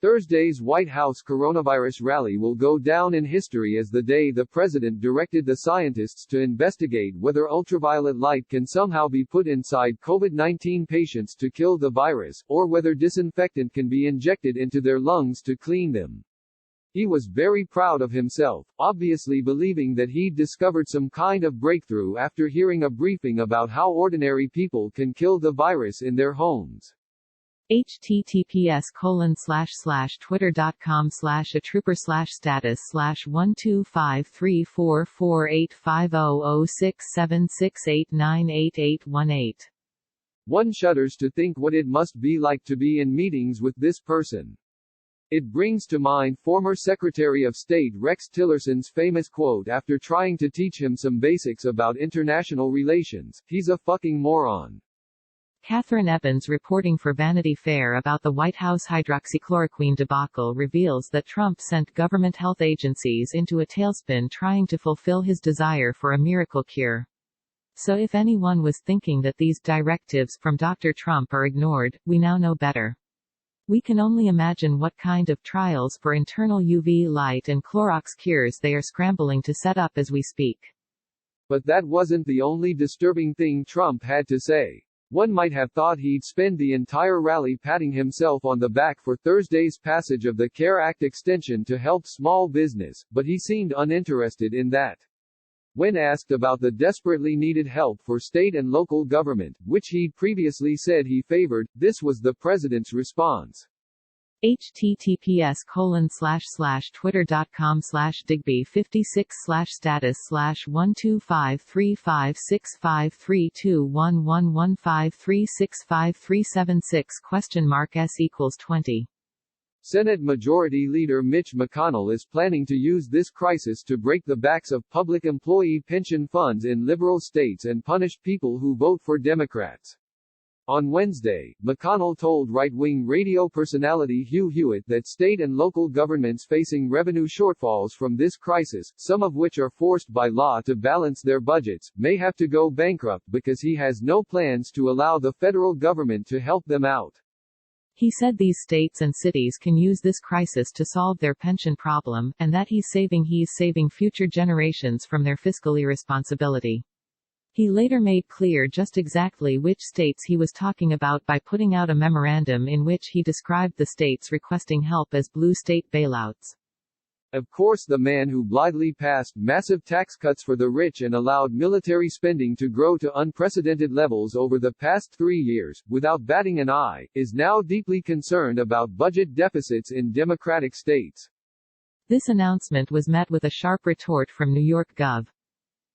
Thursday's White House coronavirus rally will go down in history as the day the president directed the scientists to investigate whether ultraviolet light can somehow be put inside COVID-19 patients to kill the virus, or whether disinfectant can be injected into their lungs to clean them. He was very proud of himself, obviously believing that he'd discovered some kind of breakthrough after hearing a briefing about how ordinary people can kill the virus in their homes. https://twitter.com/a trooper/status/1253485006768988818. One shudders to think what it must be like to be in meetings with this person. It brings to mind former Secretary of State Rex Tillerson's famous quote after trying to teach him some basics about international relations: "He's a fucking moron." Catherine Evans reporting for Vanity Fair about the White House hydroxychloroquine debacle reveals that Trump sent government health agencies into a tailspin trying to fulfill his desire for a miracle cure. So if anyone was thinking that these directives from Dr. Trump are ignored, we now know better. We can only imagine what kind of trials for internal UV light and Clorox cures they are scrambling to set up as we speak. But that wasn't the only disturbing thing Trump had to say. One might have thought he'd spend the entire rally patting himself on the back for Thursday's passage of the CARE Act extension to help small business, but he seemed uninterested in that. When asked about the desperately needed help for state and local government, which he'd previously said he favored, this was the president's response. https://twitter.com/digby56/status/12535632111536536 Senate Majority Leader Mitch McConnell is planning to use this crisis to break the backs of public employee pension funds in liberal states and punish people who vote for Democrats. On Wednesday, McConnell told right-wing radio personality Hugh Hewitt that state and local governments facing revenue shortfalls from this crisis, some of which are forced by law to balance their budgets, may have to go bankrupt because he has no plans to allow the federal government to help them out. He said these states and cities can use this crisis to solve their pension problem, and that he's saving future generations from their fiscal irresponsibility. He later made clear just exactly which states he was talking about by putting out a memorandum in which he described the states requesting help as blue state bailouts. Of course, the man who blithely passed massive tax cuts for the rich and allowed military spending to grow to unprecedented levels over the past 3 years, without batting an eye, is now deeply concerned about budget deficits in Democratic states. This announcement was met with a sharp retort from New York Gov.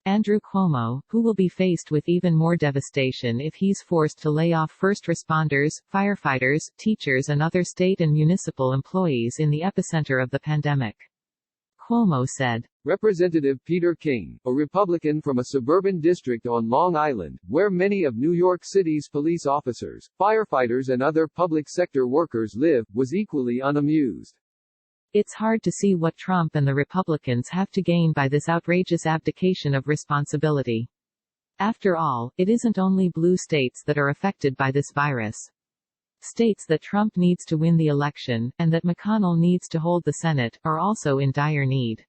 Andrew Cuomo, who will be faced with even more devastation if he's forced to lay off first responders, firefighters, teachers and other state and municipal employees in the epicenter of the pandemic. Cuomo said. Representative Peter King, a Republican from a suburban district on Long Island, where many of New York City's police officers, firefighters and other public sector workers live, was equally unamused. It's hard to see what Trump and the Republicans have to gain by this outrageous abdication of responsibility. After all, it isn't only blue states that are affected by this virus. States that Trump needs to win the election, and that McConnell needs to hold the Senate, are also in dire need.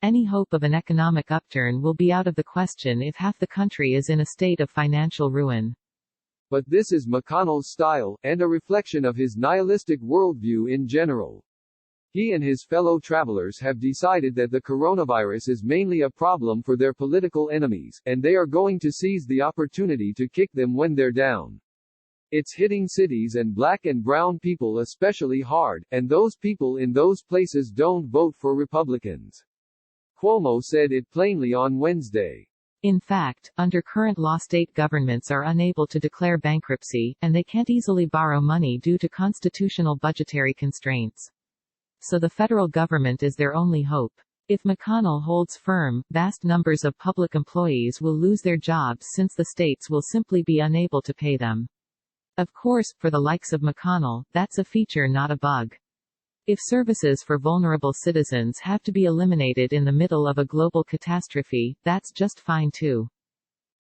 Any hope of an economic upturn will be out of the question if half the country is in a state of financial ruin. But this is McConnell's style, and a reflection of his nihilistic worldview in general. He and his fellow travelers have decided that the coronavirus is mainly a problem for their political enemies, and they are going to seize the opportunity to kick them when they're down. It's hitting cities and black and brown people especially hard, and those people in those places don't vote for Republicans. Cuomo said it plainly on Wednesday. In fact, under current law state governments are unable to declare bankruptcy, and they can't easily borrow money due to constitutional budgetary constraints. So the federal government is their only hope. If McConnell holds firm, vast numbers of public employees will lose their jobs since the states will simply be unable to pay them. Of course, for the likes of McConnell, that's a feature not a bug. If services for vulnerable citizens have to be eliminated in the middle of a global catastrophe, that's just fine too.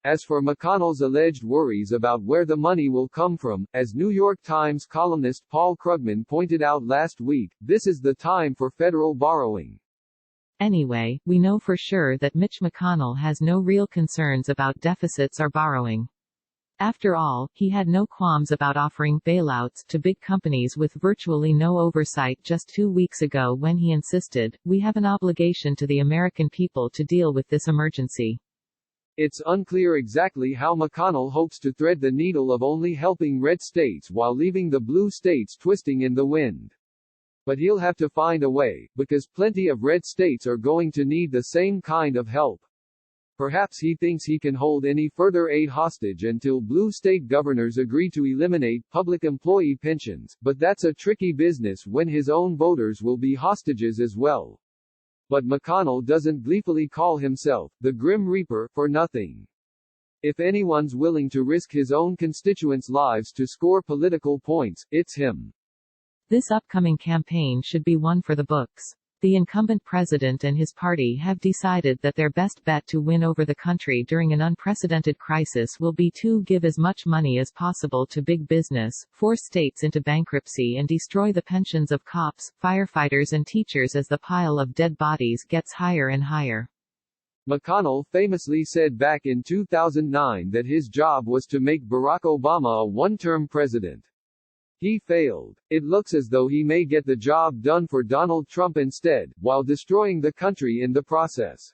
As for McConnell's alleged worries about where the money will come from, as New York Times columnist Paul Krugman pointed out last week, this is the time for federal borrowing. Anyway, we know for sure that Mitch McConnell has no real concerns about deficits or borrowing. After all, he had no qualms about offering bailouts to big companies with virtually no oversight just 2 weeks ago when he insisted, "We have an obligation to the American people to deal with this emergency." It's unclear exactly how McConnell hopes to thread the needle of only helping red states while leaving the blue states twisting in the wind. But he'll have to find a way, because plenty of red states are going to need the same kind of help. Perhaps he thinks he can hold any further aid hostage until blue state governors agree to eliminate public employee pensions, but that's a tricky business when his own voters will be hostages as well. But McConnell doesn't gleefully call himself the Grim Reaper for nothing. If anyone's willing to risk his own constituents' lives to score political points, it's him. This upcoming campaign should be one for the books. The incumbent president and his party have decided that their best bet to win over the country during an unprecedented crisis will be to give as much money as possible to big business, force states into bankruptcy and destroy the pensions of cops, firefighters and teachers as the pile of dead bodies gets higher and higher. McConnell famously said back in 2009 that his job was to make Barack Obama a one-term president. He failed. It looks as though he may get the job done for Donald Trump instead, while destroying the country in the process.